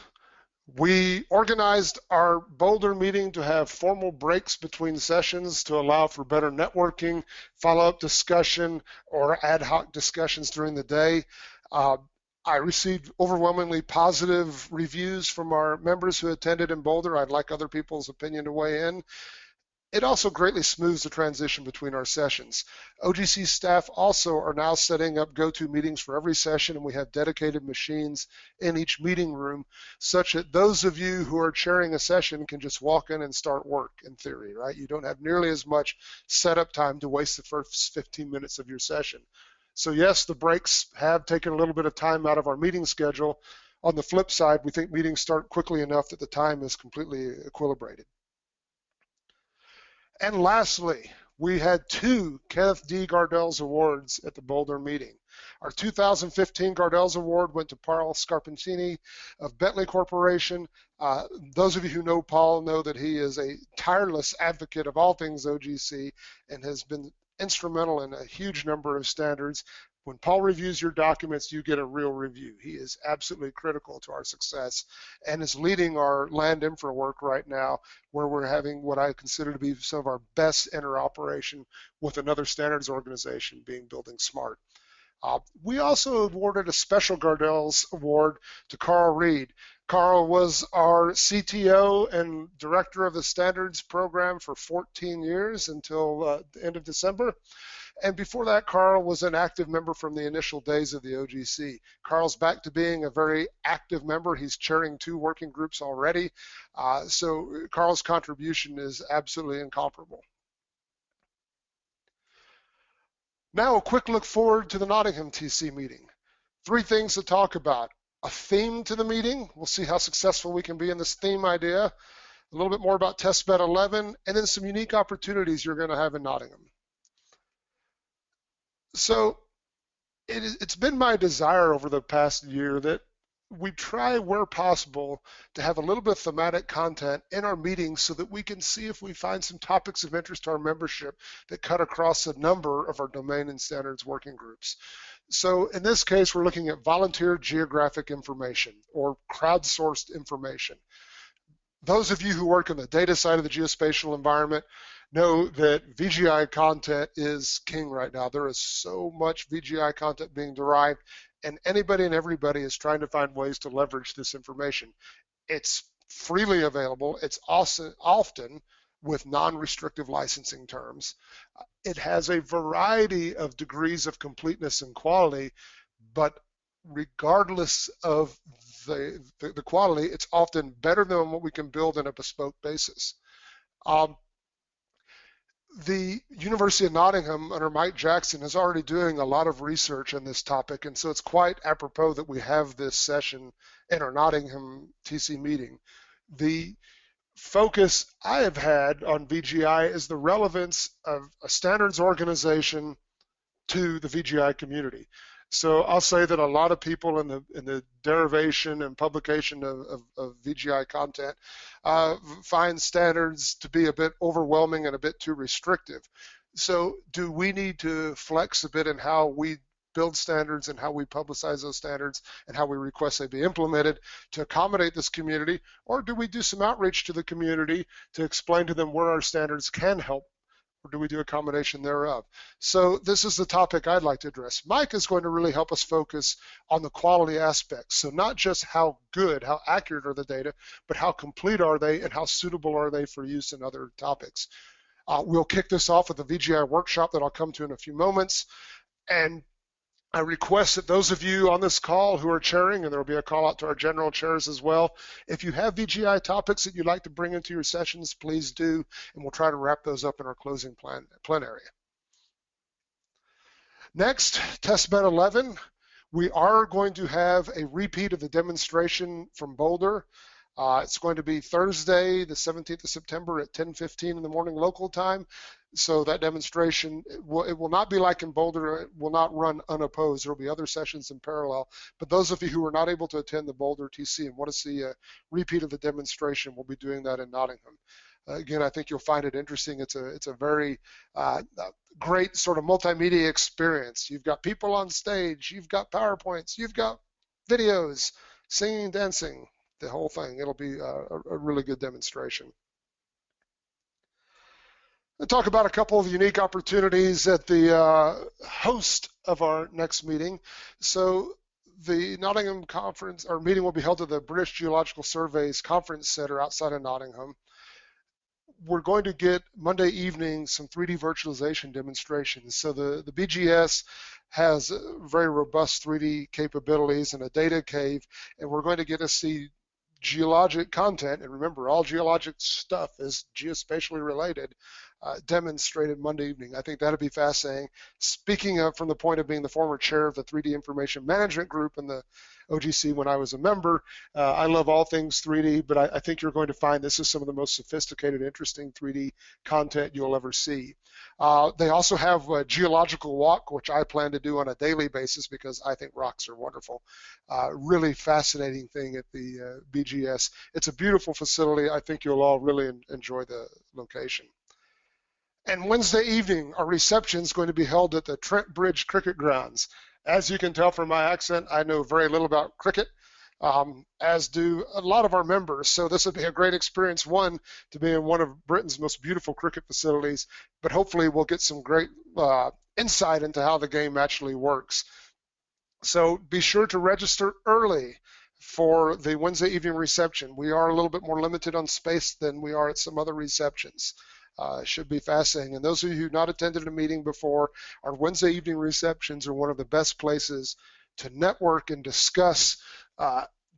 We organized our Boulder meeting to have formal breaks between sessions to allow for better networking, follow-up discussion, or ad hoc discussions during the day. I received overwhelmingly positive reviews from our members who attended in Boulder. I'd like other people's opinion to weigh in. It also greatly smooths the transition between our sessions. OGC staff also are now setting up go-to meetings for every session, and we have dedicated machines in each meeting room such that those of you who are chairing a session can just walk in and start work in theory, right? You don't have nearly as much setup time to waste the first 15 minutes of your session. So yes, the breaks have taken a little bit of time out of our meeting schedule. On the flip side, we think meetings start quickly enough that the time is completely equilibrated. And lastly, we had 2 Kenneth D. Gardell's Awards at the Boulder meeting. Our 2015 Gardell's Award went to Paul Scarpentini of Bentley Corporation. Those of you who know Paul know that he is a tireless advocate of all things OGC and has been instrumental in a huge number of standards. When Paul reviews your documents, you get a real review. He is absolutely critical to our success and is leading our land infra work right now, where we're having what I consider to be some of our best interoperation with another standards organization, being Building Smart. We also awarded a special Gardell's Award to Carl Reed. Carl was our CTO and director of the standards program for 14 years until the end of December. And before that, Carl was an active member from the initial days of the OGC. Carl's back to being a very active member. He's chairing 2 working groups already. So Carl's contribution is absolutely incomparable. Now a quick look forward to the Nottingham TC meeting. 3 things to talk about. A theme to the meeting. We'll see how successful we can be in this theme idea. A little bit more about Testbed 11, and then some unique opportunities you're going to have in Nottingham. So it's been my desire over the past year that we try where possible to have a little bit of thematic content in our meetings so that we can see if we find some topics of interest to our membership that cut across a number of our domain and standards working groups. So in this case, we're looking at volunteer geographic information or crowdsourced information. Those of you who work on the data side of the geospatial environment know that VGI content is king right now. There is so much VGI content being derived, and anybody and everybody is trying to find ways to leverage this information. It's freely available. It's also often with non-restrictive licensing terms. It has a variety of degrees of completeness and quality, but regardless of the quality, it's often better than what we can build on a bespoke basis. The University of Nottingham under Mike Jackson is already doing a lot of research on this topic, and so it's quite apropos that we have this session in our Nottingham TC meeting. The focus I have had on VGI is the relevance of a standards organization to the VGI community. So I'll say that a lot of people in the derivation and publication of VGI content find standards to be a bit overwhelming and a bit too restrictive. So do we need to flex a bit in how we build standards and how we publicize those standards and how we request they be implemented to accommodate this community? Or do we do some outreach to the community to explain to them where our standards can help? Or do we do a combination thereof? So this is the topic I'd like to address. Mike is going to really help us focus on the quality aspects. So not just how good, how accurate are the data, but how complete are they and how suitable are they for use in other topics. We'll kick this off with a VGI workshop that I'll come to in a few moments. And I request that those of you on this call who are chairing, and there will be a call out to our general chairs as well, if you have VGI topics that you'd like to bring into your sessions, please do, and we'll try to wrap those up in our closing plenary. Next, Testbed 11. We are going to have a repeat of the demonstration from Boulder. It's going to be Thursday, the 17th of September at 10:15 in the morning local time. So that demonstration, it will not be like in Boulder. It will not run unopposed. There will be other sessions in parallel. But those of you who are not able to attend the Boulder TC and want to see a repeat of the demonstration, we'll be doing that in Nottingham. Again, I think you'll find it interesting. It's a very great sort of multimedia experience. You've got people on stage. You've got PowerPoints. You've got videos, singing, dancing. The whole thing. It'll be a really good demonstration. I'll talk about a couple of unique opportunities at the host of our next meeting. So the Nottingham conference or meeting will be held at the British Geological Survey's Conference Center outside of Nottingham. We're going to get Monday evening some 3D virtualization demonstrations. So the BGS has very robust 3D capabilities and a data cave, and we're going to get to see geologic content, and remember, all geologic stuff is geospatially related, demonstrated Monday evening. I think that'll be fascinating. Speaking of from the point of being the former chair of the 3D Information Management Group in the OGC when I was a member, I love all things 3D, but I think you're going to find this is some of the most sophisticated, interesting 3D content you'll ever see. They also have a geological walk, which I plan to do on a daily basis because I think rocks are wonderful. Really fascinating thing at the BGS. It's a beautiful facility. I think you'll all really enjoy the location. And Wednesday evening, our reception is going to be held at the Trent Bridge Cricket Grounds. As you can tell from my accent, I know very little about cricket, as do a lot of our members. So this would be a great experience, one, to be in one of Britain's most beautiful cricket facilities, but hopefully we'll get some great insight into how the game actually works. So be sure to register early for the Wednesday evening reception. We are a little bit more limited on space than we are at some other receptions. Should be fascinating. And those of you who've not attended a meeting before, our Wednesday evening receptions are one of the best places to network and discuss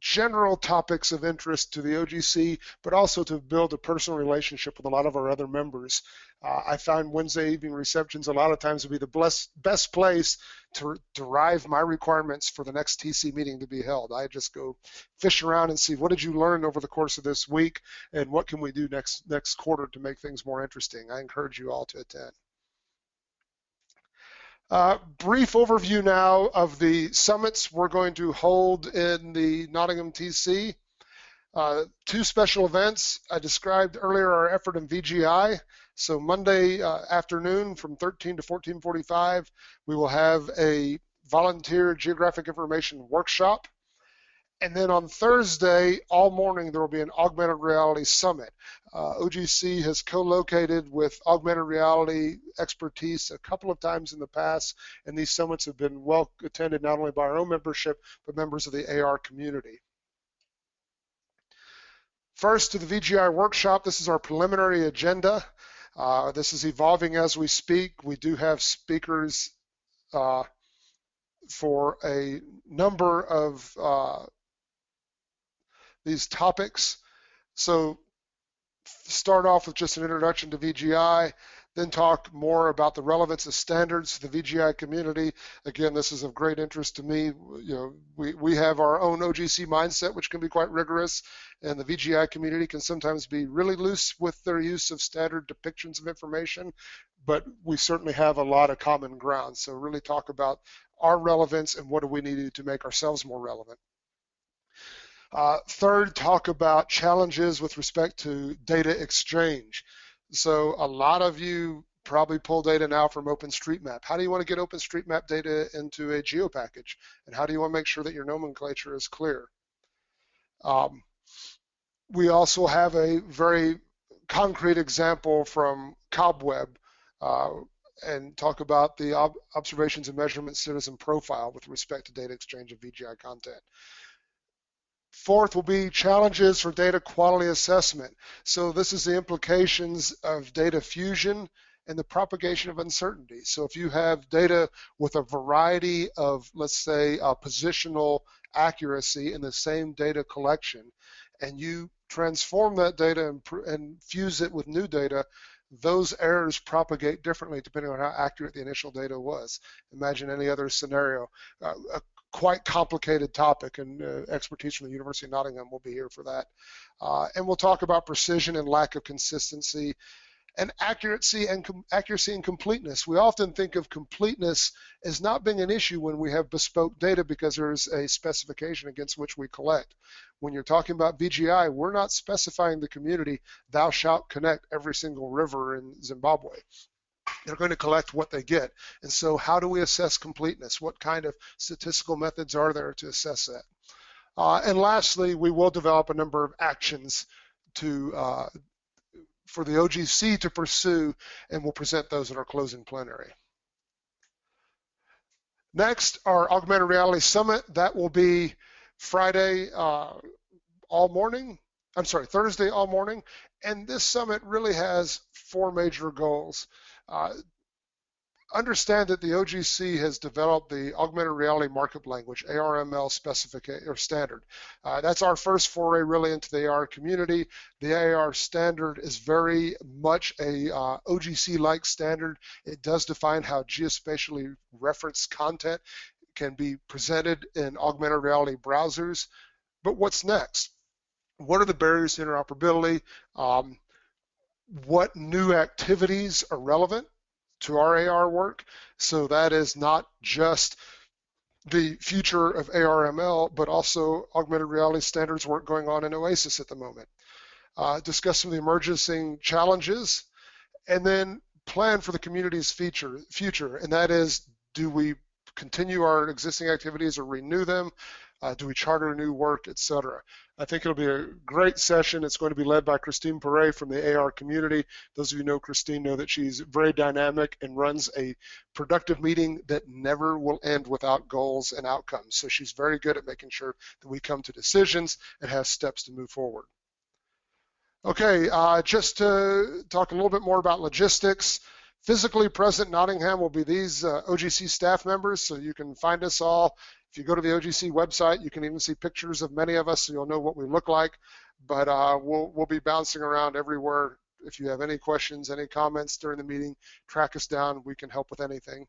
general topics of interest to the OGC, but also to build a personal relationship with a lot of our other members. I find Wednesday evening receptions a lot of times to be the best place to derive my requirements for the next TC meeting to be held. I just go fish around and see what did you learn over the course of this week and what can we do next quarter to make things more interesting. I encourage you all to attend. Brief overview now of the summits we're going to hold in the Nottingham TC. Two special events. I described earlier our effort in VGI. So Monday afternoon from 13 to 14:45, we will have a volunteer geographic information workshop. And then on Thursday, all morning, there will be an Augmented Reality Summit. OGC has co-located with augmented reality expertise a couple of times in the past, and these summits have been well attended not only by our own membership, but members of the AR community. First, to the VGI workshop, this is our preliminary agenda. This is evolving as we speak. We do have speakers for a number of these topics. So start off with just an introduction to VGI, then talk more about the relevance of standards to the VGI community. Again, this is of great interest to me. We have our own OGC mindset, which can be quite rigorous, and the VGI community can sometimes be really loose with their use of standard depictions of information, but we certainly have a lot of common ground. So really talk about our relevance and what do we need to do to make ourselves more relevant. Third, talk about challenges with respect to data exchange. So a lot of you probably pull data now from OpenStreetMap. How do you want to get OpenStreetMap data into a geo package? And how do you want to make sure that your nomenclature is clear? We also have a very concrete example from Cobweb and talk about the observations and measurements citizen profile with respect to data exchange of VGI content. Fourth will be challenges for data quality assessment. So this is the implications of data fusion and the propagation of uncertainty. So if you have data with a variety of, let's say, positional accuracy in the same data collection, and you transform that data and fuse it with new data, those errors propagate differently depending on how accurate the initial data was. Imagine any other scenario. A quite complicated topic, and expertise from the University of Nottingham will be here for that. And we'll talk about precision and lack of consistency, and accuracy and completeness. We often think of completeness as not being an issue when we have bespoke data because there's a specification against which we collect. When you're talking about VGI, we're not specifying the community, thou shalt connect every single river in Zimbabwe. They're going to collect what they get. And so how do we assess completeness? What kind of statistical methods are there to assess that? And lastly, we will develop a number of actions for the OGC to pursue, and we'll present those at our closing plenary. Next, our Augmented Reality Summit. That will be Thursday all morning. And this summit really has 4 major goals. Understand that the OGC has developed the Augmented Reality Markup Language, ARML specification or standard. That's our first foray really into the AR community. The AR standard is very much a OGC-like standard. It does define how geospatially referenced content can be presented in augmented reality browsers. But what's next? What are the barriers to interoperability? What new activities are relevant to our AR work? So that is not just the future of ARML, but also augmented reality standards work going on in OASIS at the moment. Discuss some of the emerging challenges, and then plan for the community's future. And that is, do we continue our existing activities or renew them? Do we charter new work, etc.? I think it'll be a great session. It's going to be led by Christine Perret from the AR community. Those of you who know Christine know that she's very dynamic and runs a productive meeting that never will end without goals and outcomes. So she's very good at making sure that we come to decisions and have steps to move forward. Okay, just to talk a little bit more about logistics. Physically present in Nottingham will be these OGC staff members, so you can find us all. If you go to the OGC website, you can even see pictures of many of us, so you'll know what we look like. But we'll be bouncing around everywhere. If you have any questions, any comments during the meeting, track us down. We can help with anything.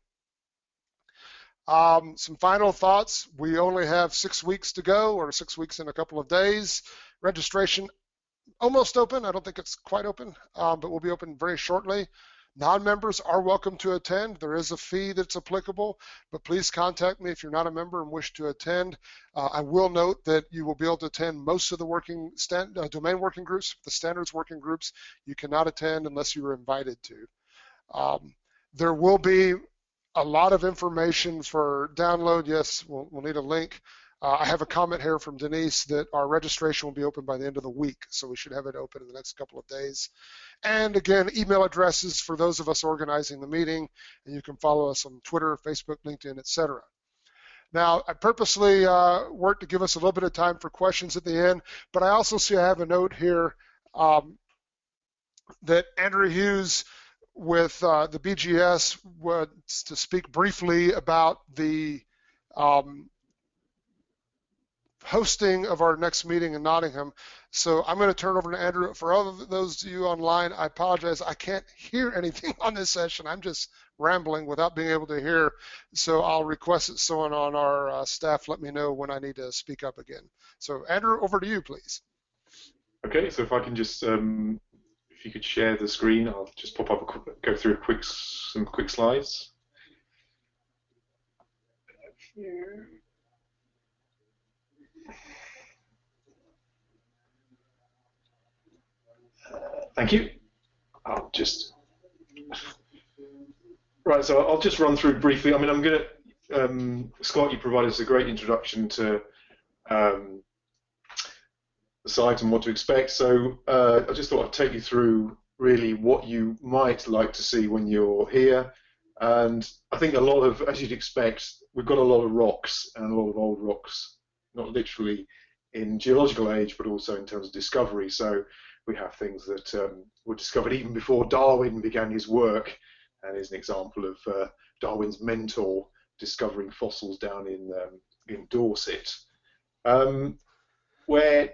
Some final thoughts. We only have 6 weeks to go, or 6 weeks in a couple of days. Registration almost open. I don't think it's quite open, but we'll be open very shortly. Non-members are welcome to attend. There is a fee that's applicable, but please contact me if you're not a member and wish to attend. I will note that you will be able to attend most of the domain working groups, the standards working groups. You cannot attend unless you are invited to. There will be a lot of information for download. Yes, we'll need a link. I have a comment here from Denise that our registration will be open by the end of the week, so we should have it open in the next couple of days. And again, email addresses for those of us organizing the meeting, and you can follow us on Twitter, Facebook, LinkedIn, etc. Now, I purposely worked to give us a little bit of time for questions at the end, but I also see I have a note here that Andrew Hughes with the BGS wants to speak briefly about the hosting of our next meeting in Nottingham. So I'm going to turn over to Andrew. For all of those of you online, I apologize. I can't hear anything on this session. I'm just rambling without being able to hear. So I'll request that someone on our staff let me know when I need to speak up again. So Andrew, over to you, please. Okay, so if I can just, if you could share the screen, I'll just pop up, go through some quick slides. Thank you. I'll just Right, so I'll just run through briefly. I mean, I'm going to, Scott, you provided us a great introduction to the site and what to expect. So I just thought I'd take you through really what you might like to see when you're here. And I think a lot of, as you'd expect, we've got a lot of rocks and a lot of old rocks, not literally in geological age, but also in terms of discovery. So we have things that were discovered even before Darwin began his work, and is an example of Darwin's mentor discovering fossils down in Dorset. Where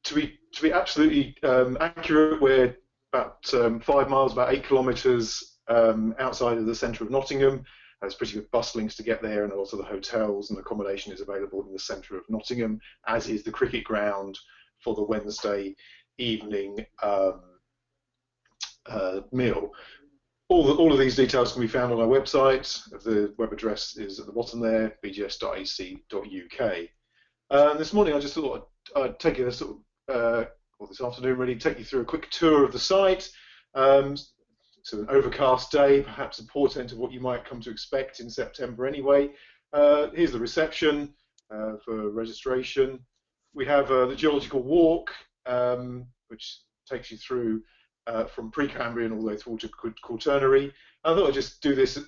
to be absolutely accurate, we're about 5 miles, about 8 kilometres outside of the centre of Nottingham. There's pretty good bus links to get there, and a lot of the hotels and accommodation is available in the centre of Nottingham, as is the cricket ground for the Wednesday evening meal. All of these details can be found on our website. The web address is at the bottom there, bgs.ac.uk. This morning I just thought I'd take you a sort of, or this afternoon really, take you through a quick tour of the site. So an overcast day, perhaps a portent of what you might come to expect in September anyway. Here's the reception for registration. We have the geological walk, which takes you through from Precambrian all the way through to Quaternary. I thought I'd just do this,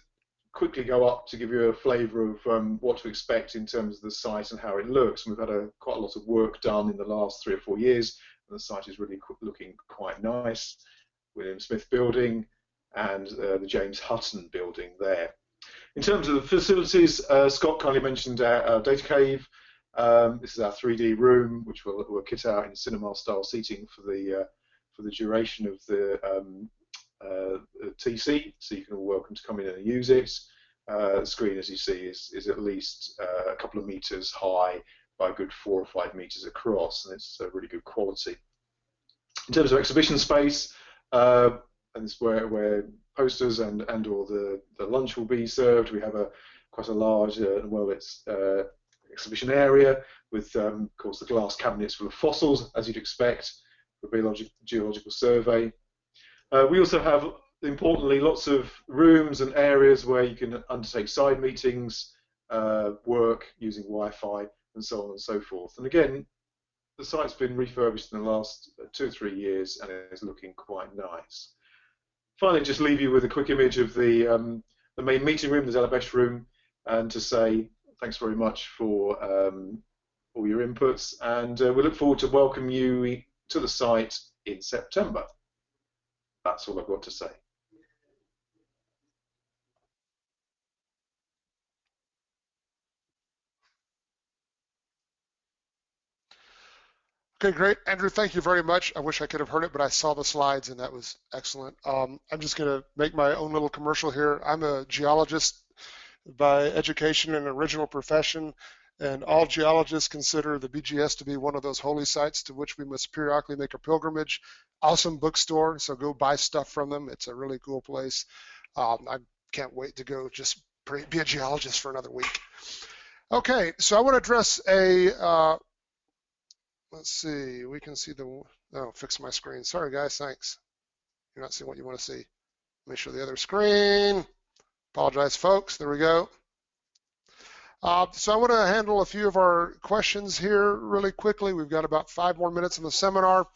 quickly go up to give you a flavour of what to expect in terms of the site and how it looks. And we've had quite a lot of work done in the last 3 or 4 years, and the site is really looking quite nice. William Smith building and the James Hutton building there. In terms of the facilities, Scott kindly mentioned our data cave. This is our 3D room, which we'll kit out in cinema-style seating for the duration of the TC, so you can all welcome to come in and use it. The screen, as you see, is at least a couple of meters high by a good 4 or 5 meters across, and it's really good quality. In terms of exhibition space, and it's where posters and or the lunch will be served. We have quite a large and well-lit exhibition area with, of course, the glass cabinets full of fossils, as you'd expect, for a geological survey. We also have, importantly, lots of rooms and areas where you can undertake side meetings, work using Wi-Fi, and so on and so forth. And again, the site's been refurbished in the last 2 or 3 years, and it's looking quite nice. Finally, just leave you with a quick image of the main meeting room, the Zalabesh room, and to say thanks very much for all your inputs, and we look forward to welcoming you to the site in September. That's all I've got to say. Okay, great. Andrew, thank you very much. I wish I could have heard it, but I saw the slides and that was excellent. I'm just going to make my own little commercial here. I'm a geologist by education and original profession, and all geologists consider the VGS to be one of those holy sites to which we must periodically make a pilgrimage. Awesome bookstore, so go buy stuff from them. It's a really cool place. I can't wait to go just be a geologist for another week. Okay, so I want to address a, let's see, we can see fix my screen. Sorry guys, thanks. You're not seeing what you want to see. Let me show the other screen. Apologize folks, there we go. So I want to handle a few of our questions here really quickly. We've got about 5 more minutes in the seminar.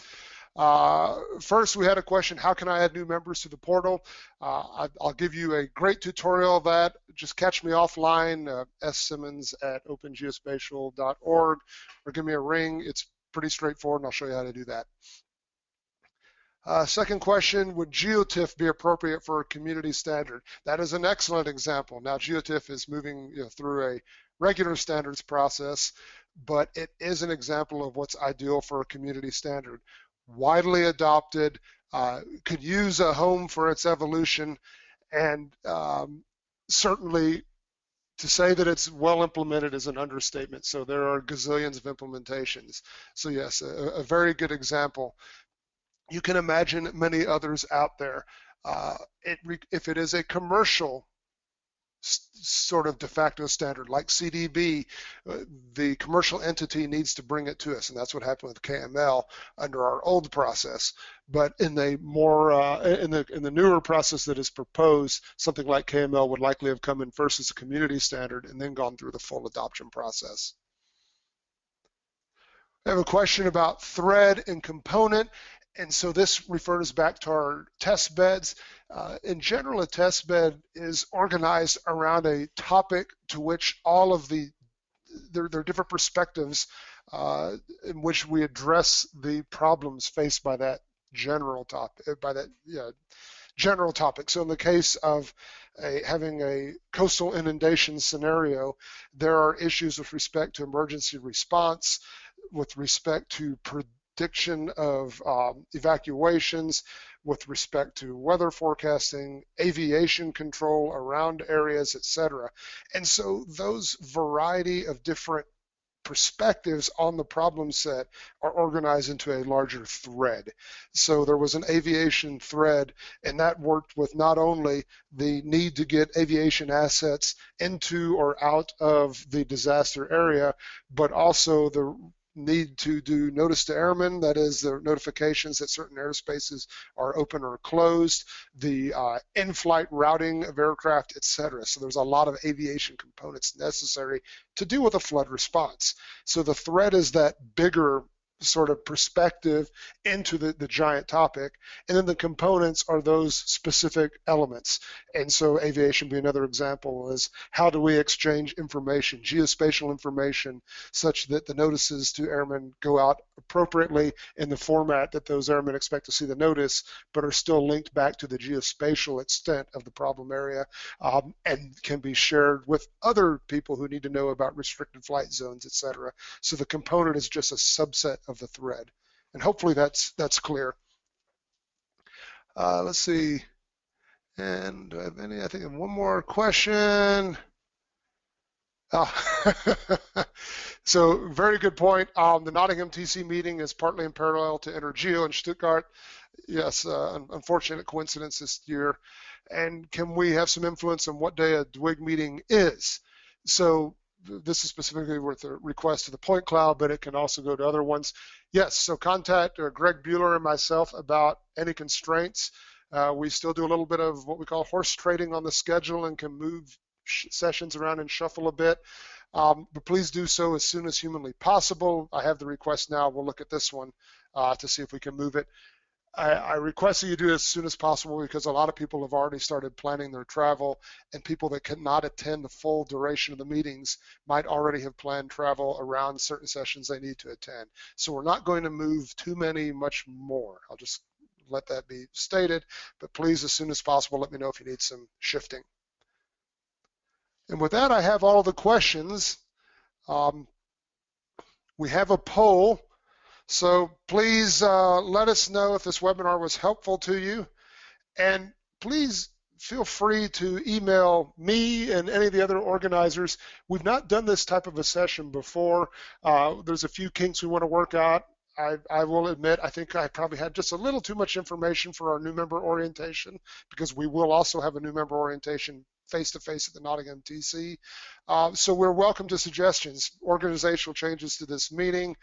First, we had a question, how can I add new members to the portal? I'll give you a great tutorial of that. Just catch me offline, ssimmons@opengeospatial.org, or give me a ring. It's pretty straightforward, and I'll show you how to do that. Second question, would GeoTIFF be appropriate for a community standard? That is an excellent example. Now, GeoTIFF is moving through a regular standards process, but it is an example of what's ideal for a community standard. Widely adopted, could use a home for its evolution, and certainly to say that it's well implemented is an understatement. So there are gazillions of implementations. So yes, a very good example. You can imagine many others out there. If it is a commercial sort of de facto standard like CDB, the commercial entity needs to bring it to us, and that's what happened with KML under our old process. But in the more in the newer process that is proposed, something like KML would likely have come in first as a community standard and then gone through the full adoption process. I have a question about thread and component. And so this refers back to our test beds. In general, a test bed is organized around a topic to which all of there are different perspectives in which we address the problems faced by that general topic. So in the case of having a coastal inundation scenario, there are issues with respect to emergency response, with respect to prediction of evacuations, with respect to weather forecasting, aviation control around areas, etc. And so those variety of different perspectives on the problem set are organized into a larger thread. So there was an aviation thread, and that worked with not only the need to get aviation assets into or out of the disaster area, but also the need to do notice to airmen, that is the notifications that certain airspaces are open or closed, the in-flight routing of aircraft, etc. So there's a lot of aviation components necessary to deal with a flood response. So the thread is that bigger sort of perspective into the giant topic, and then the components are those specific elements. And so aviation being another example is how do we exchange information, geospatial information, such that the notices to airmen go out appropriately in the format that those airmen expect to see the notice, but are still linked back to the geospatial extent of the problem area, and can be shared with other people who need to know about restricted flight zones, etc. So the component is just a subset of the thread, and hopefully that's clear. Let's see, and do I have any? I think I have one more question. So very good point. The Nottingham TC meeting is partly in parallel to Energeo in Stuttgart. Yes, unfortunate coincidence this year. And can we have some influence on what day a DWG meeting is? So this is specifically with a request to the point cloud, but it can also go to other ones. Yes, so contact Greg Bueller and myself about any constraints. We still do a little bit of what we call horse trading on the schedule and can move sessions around and shuffle a bit. But please do so as soon as humanly possible. I have the request now. We'll look at this one to see if we can move it. I request that you do it as soon as possible because a lot of people have already started planning their travel, and people that cannot attend the full duration of the meetings might already have planned travel around certain sessions they need to attend. So we're not going to move too many much more. I'll just let that be stated, but please, as soon as possible, let me know if you need some shifting. And with that, I have all the questions. We have a poll. So please let us know if this webinar was helpful to you, and please feel free to email me and any of the other organizers. We've not done this type of a session before. There's a few kinks we want to work out. I will admit, I think I probably had just a little too much information for our new member orientation, because we will also have a new member orientation face-to-face at the Nottingham TC. So we're welcome to suggestions, organizational changes to this meeting,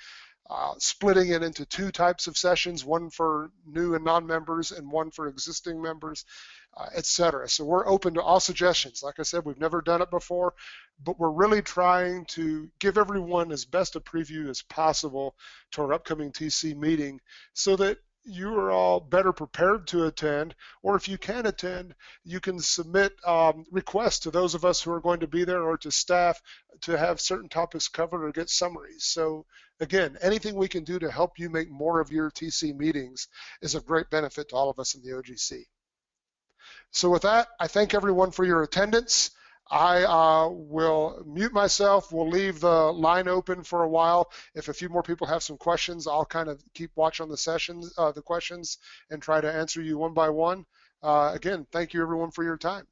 splitting it into two types of sessions, one for new and non-members and one for existing members, etc. So we're open to all suggestions. Like I said, we've never done it before, but we're really trying to give everyone as best a preview as possible to our upcoming TC meeting so that you are all better prepared to attend, or if you can attend, you can submit requests to those of us who are going to be there or to staff to have certain topics covered or get summaries. So again, anything we can do to help you make more of your TC meetings is of great benefit to all of us in the OGC. So with that, I thank everyone for your attendance. I will mute myself. We'll leave the line open for a while. If a few more people have some questions, I'll kind of keep watch on the sessions, the questions, and try to answer you one by one. Again, thank you everyone for your time.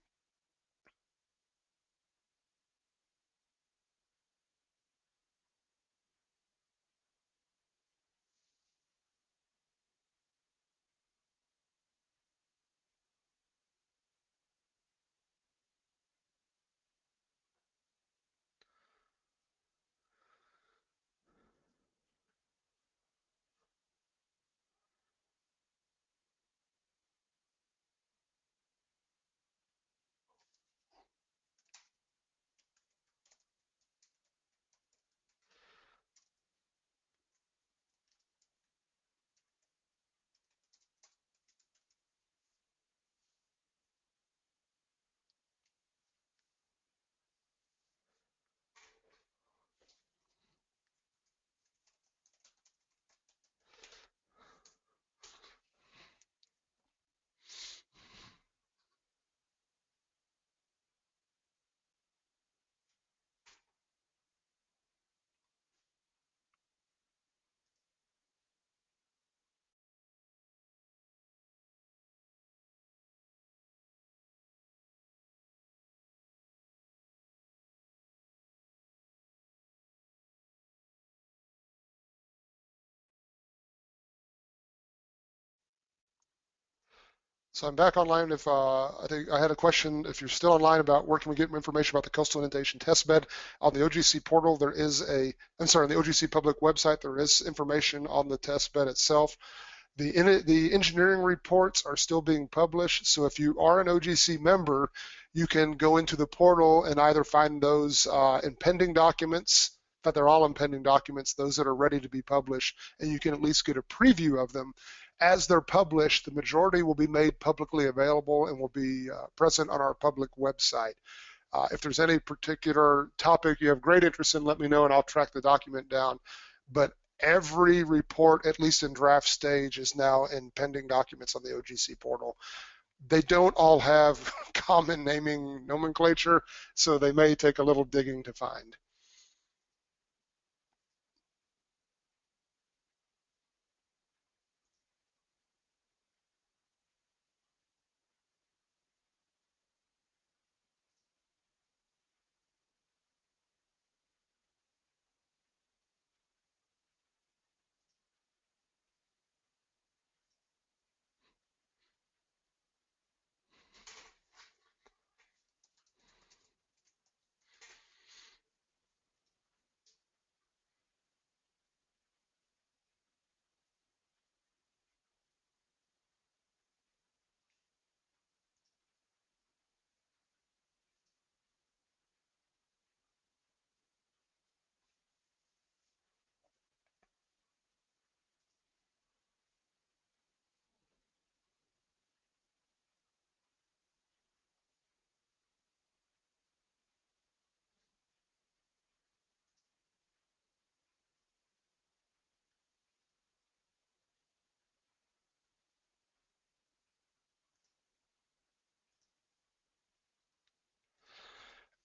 So I'm back online. If I think I had a question, if you're still online, about where can we get information about the coastal inundation testbed on the OGC portal, there is on the OGC public website, there is information on the testbed itself. The engineering reports are still being published, so if you are an OGC member, you can go into the portal and either find those in pending documents, but they're all in pending documents, those that are ready to be published, and you can at least get a preview of them. As they're published, the majority will be made publicly available and will be present on our public website. If there's any particular topic you have great interest in, let me know and I'll track the document down. But every report, at least in draft stage, is now in pending documents on the OGC portal. They don't all have common naming nomenclature, so they may take a little digging to find.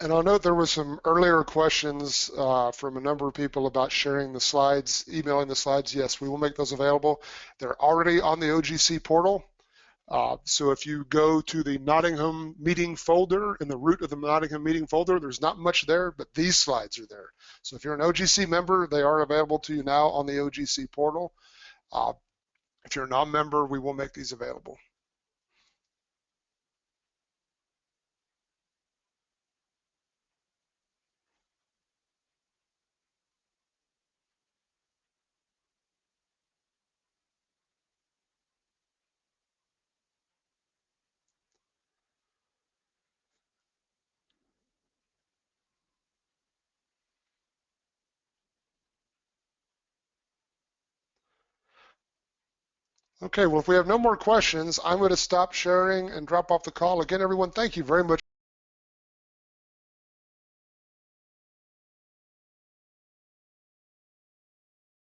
And I'll note there was some earlier questions from a number of people about sharing the slides, emailing the slides. Yes, we will make those available. They're already on the OGC portal. So if you go to the Nottingham meeting folder, in the root of the Nottingham meeting folder, there's not much there, but these slides are there. So if you're an OGC member, they are available to you now on the OGC portal. If you're a non-member, we will make these available. Okay, well, if we have no more questions, I'm going to stop sharing and drop off the call. Again, everyone, thank you very much